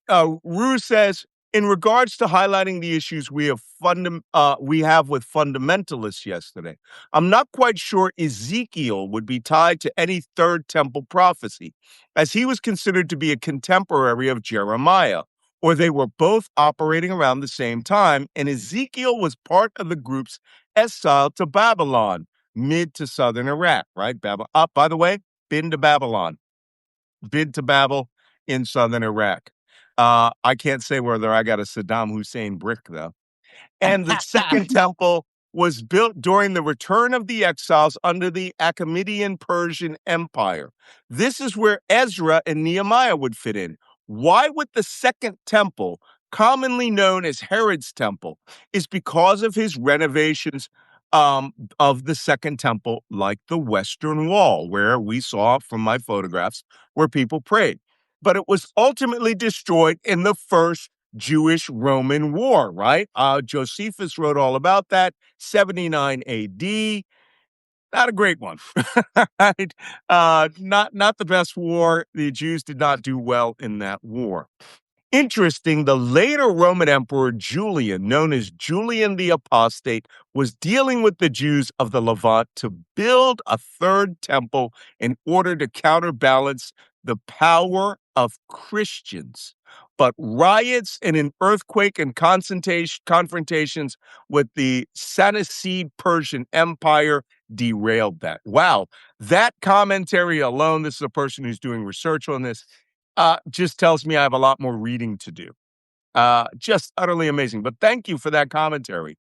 Rue says, in regards to highlighting the issues we have with fundamentalists yesterday, I'm not quite sure Ezekiel would be tied to any third temple prophecy, as he was considered to be a contemporary of Jeremiah, or they were both operating around the same time, and Ezekiel was part of the group's exile to Babylon, mid to southern Iraq, right? By the way, been to Babylon, been to Babel in southern Iraq. I can't say whether I got a Saddam Hussein brick, though. And the second temple was built during the return of the exiles under the Achaemenid Persian Empire. This is where Ezra and Nehemiah would fit in. Why would the second temple, commonly known as Herod's temple, is because of his renovations of the second temple, like the Western Wall, where we saw from my photographs where people prayed. But it was ultimately destroyed in the first Jewish-Roman War, right? Josephus wrote all about that, 79 AD. Not a great one, right? Not the best war. The Jews did not do well in that war. Interesting, the later Roman Emperor Julian, known as Julian the Apostate, was dealing with the Jews of the Levant to build a third temple in order to counterbalance the power of Christians. But riots and an earthquake and confrontations with the Seleucid Persian Empire derailed that. Wow, that commentary alone, this is a person who's doing research on this, just tells me I have a lot more reading to do. Just utterly amazing. But thank you for that commentary.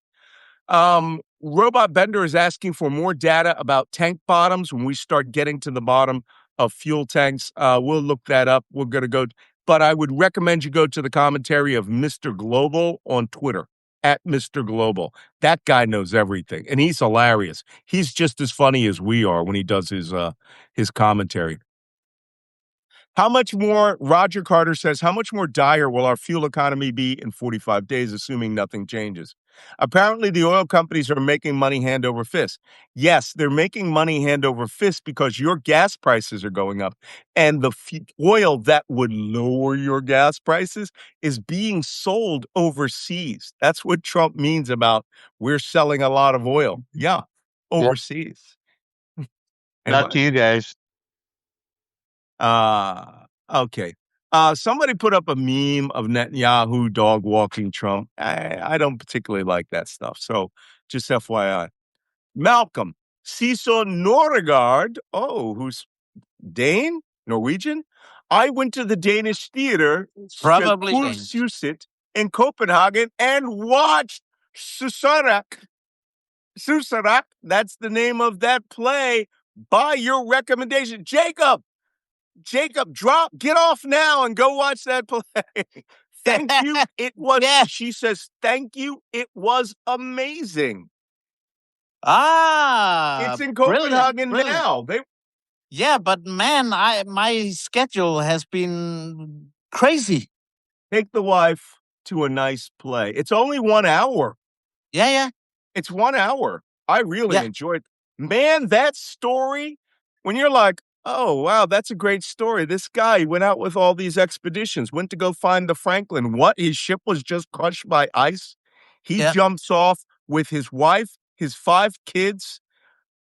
Robot Bender is asking for more data about tank bottoms when we start getting to the bottom of fuel tanks. We'll look that up. We're going to go, but I would recommend you go to the commentary of Mr. Global on Twitter, at Mr. Global. That guy knows everything, and he's hilarious. He's just as funny as we are when he does his commentary. How much more, Roger Carter says, how much more dire will our fuel economy be in 45 days, assuming nothing changes? Apparently, the oil companies are making money hand over fist. Yes, they're making money hand over fist because your gas prices are going up. And the oil that would lower your gas prices is being sold overseas. That's what Trump means about we're selling a lot of oil. Yeah, overseas. Not to you guys. Okay. Somebody put up a meme of Netanyahu dog walking Trump. I don't particularly like that stuff. So just FYI. Malcolm, Cecil Norgard, who's Dane, Norwegian. I went to the Danish theater, Probably Danish. Kulturhuset in Copenhagen, and watched Susarak. Susarak, that's the name of that play by your recommendation. Jacob, get off now and go watch that play. Thank you. It was, she says, thank you. It was amazing. It's in Copenhagen now. Yeah, but man, my schedule has been crazy. Take the wife to a nice play. It's only 1 hour. Yeah. It's 1 hour. I really Yeah, enjoyed Man, that story, when you're like, "Oh, wow, that's a great story. This guy went out with all these expeditions, went to go find the Franklin. What? His ship was just crushed by ice? He yeah. jumps off with his wife, his 5 kids,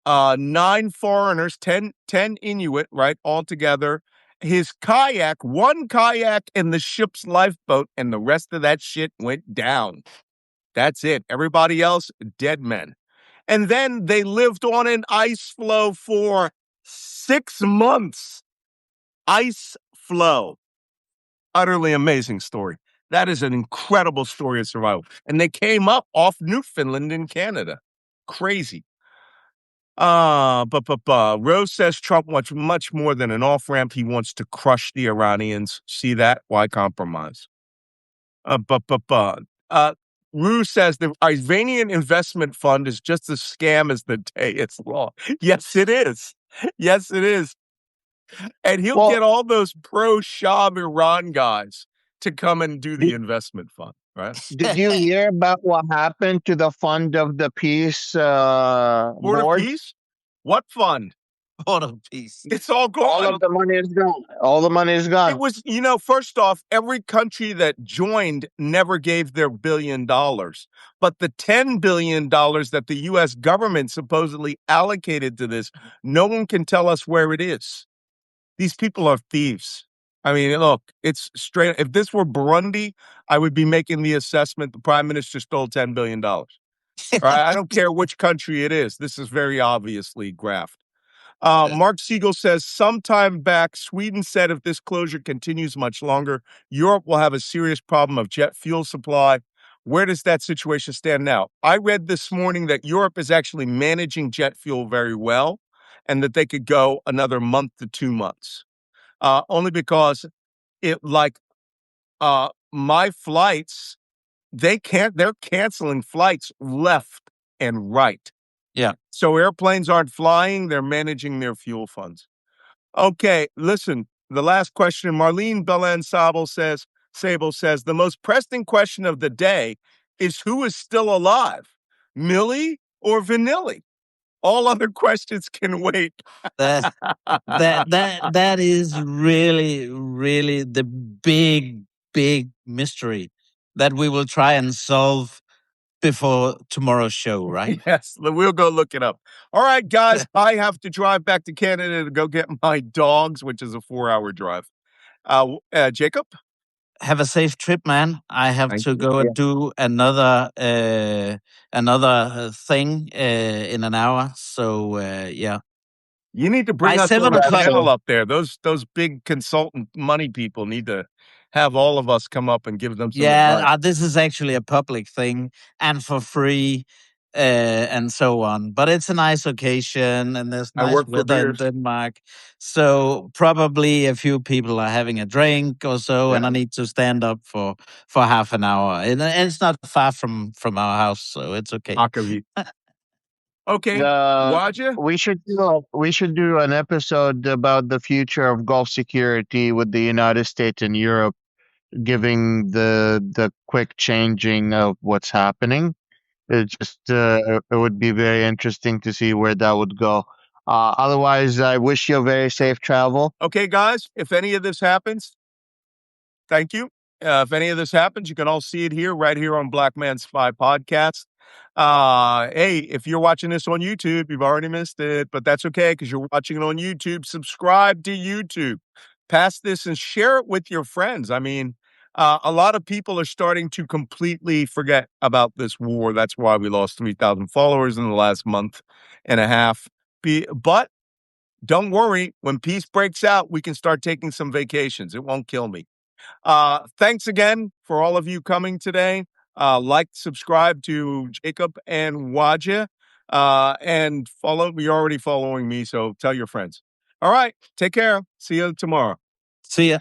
9 foreigners, ten Inuit, right, all together. His kayak, 1 kayak in the ship's lifeboat, and the rest of that shit went down. That's it. Everybody else, dead men. And then they lived on an ice floe for 6 months. Ice floe. Utterly amazing story. That is an incredible story of survival. And they came up off Newfoundland in Canada. Crazy. Rose says Trump wants much more than an off ramp. He wants to crush the Iranians. See that? Why compromise? Uh, bu- bu- bu- uh, Rue says the Iranian investment fund is just a scam as the day is long. Yes, it is. Yes, it is. And he'll Well, get all those pro Shah Iran guys to come and do the did, investment fund, right? did you hear about what happened to the Fund of the Peace Border board? peace? What fund? What a piece. It's all All gone. of the money is gone. All the money is It gone. was, first off, every country that joined never gave their $1 billion. But the $10 billion that the US government supposedly allocated to this, no one can tell us where it is. These people are thieves. I mean, look, it's straight. If this were Burundi, I would be making the assessment the prime minister stole $10 billion. All right. I don't care which country it is. This is very obviously graft. Mark Siegel says sometime back, Sweden said if this closure continues much longer, Europe will have a serious problem of jet fuel supply. Where does that situation stand now? I read this morning that Europe is actually managing jet fuel very well and that they could go another month to 2 months. Only because my flights, they're canceling flights left and right. Yeah. So airplanes aren't flying, they're managing their fuel funds. Okay, listen, the last question, Marlene Sable says, the most pressing question of the day is who is still alive, Millie or Vanilli? All other questions can wait. That that is really, really the big mystery that we will try and solve before tomorrow's show, right? Yes, we'll go look it up. All right, guys, I have to drive back to Canada to go get my dogs, which is a 4-hour drive. Jacob? Have a safe trip, man. I have Thank to you. go Yeah. and do another thing in an hour. So yeah, You need to by bring us on seven the Congrats, o'clock. panel up there. Those big consultant money people need to have all of us come up and give them some Yeah, advice. this is actually a public thing and for free, and so on. But it's a nice occasion, and there's I nice work for weather in beers. Denmark. So probably a few people are having a drink or so, and Yeah, I need to stand up for half an hour. And it's not far from our house, so it's okay. Akavi. Okay, The Waja. we should do an episode about the future of Gulf security with the United States and Europe giving the quick changing of what's happening. It would be very interesting to see where that would go. Otherwise, I wish you a very safe travel. Okay, guys, if any of this happens, thank you. If any of this happens, you can all see it here, right here on Black Man Spy Podcast. Hey, if you're watching this on YouTube, you've already missed it, but that's okay because you're watching it on YouTube. Subscribe to YouTube. Pass this and share it with your friends. I mean, a lot of people are starting to completely forget about this war. That's why we lost 3,000 followers in the last month and a half. But don't worry, when peace breaks out, we can start taking some vacations. It won't kill me. Thanks again for all of you coming today. Subscribe to Jacob and Wajeeh, and follow. You're already following me, so tell your friends. All right, take care. See you tomorrow. See ya.